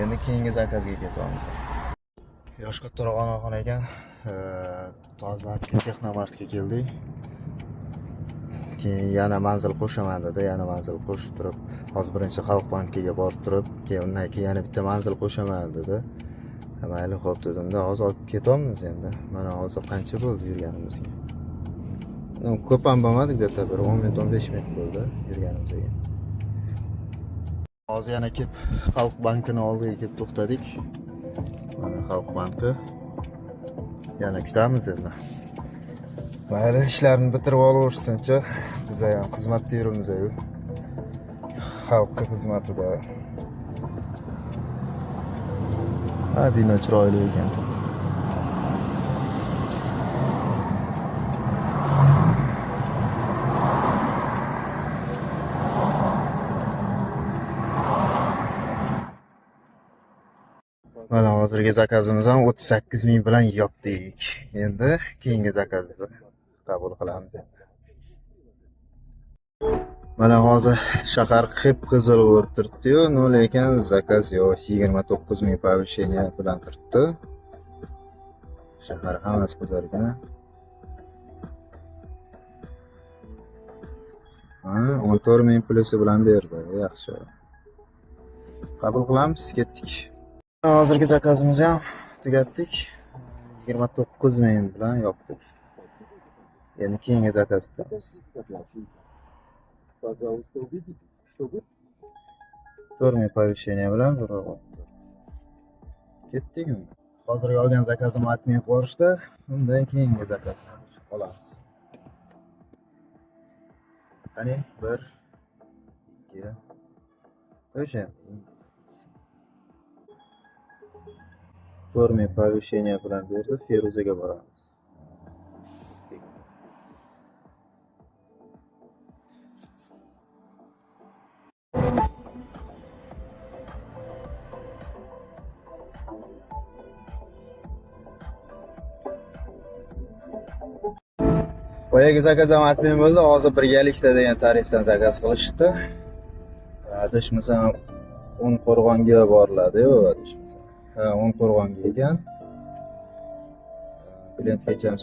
Endi keyingi zakazga ketamiz. Yosh kattaroq onaxon ekan. Tozmartga, Texnomartga keldik. Keyin yana manzil qo'shaman dedi, yana manzil qo'shib turib, hozir birinchi Xalq bankiga borib turib, keyin undan keyin yana bitta manzil qo'shaman dedi. Mayli, xo'p dedimda, hozir olib ketamiz endi. Mana hozir qancha bo'ldi yurganimizga? Ko'p ham bo'lmadik-da, bir 10 minut, 15 minut bo'ldi yurganimizga. Hozir yana kelib Xalq bankini oldiga kelib to'xtadik. Mana Xalq banki. Yana kutamiz endi. Mayli, ishlarni bitirib olaversincha, biz ham xizmatda yurimiz-ku. Xalqqa xizmatida. Bino chiroyli ekan. Mana hozirgi zakazimiz ham 38 ming bilan yopdik. Endi keyingi zakazni qabul qilamiz. Mana hozir shahar qip-qizil bo'lib turibdi-yu, lekin zakaz yo'q. 29 ming повышение bilan turibdi. Shahar hammasi qizargan. 14 ming plyusi bilan berdi. Yaxshi. Qabul qilamiz, ketdik. Hozirgi zakazimizni ham tugatdik. 29 ming bilan yopdik. Endi keyingi zakaz qilamiz. Пожалуйста, убедитесь, что вы... 4 ming повышение bilan bo'lyapti. Ketdik. Hozirgi olgan zakazimni aytmay qo'yishdi. Undan keyingi zakaz olamiz. Qani 1 2 o'sha 4 ming повышение bilan berdi. Feruzaga boramiz. Boyagi zakaz ham aytmay bo'ldi. Hozir birgalikda degan tarifdan zakaz qilishdi. Adashmasam 10 qo'rg'onga boriladi-yu, adashmasam. 10 qo'rg'onga ekan. Klient hech ham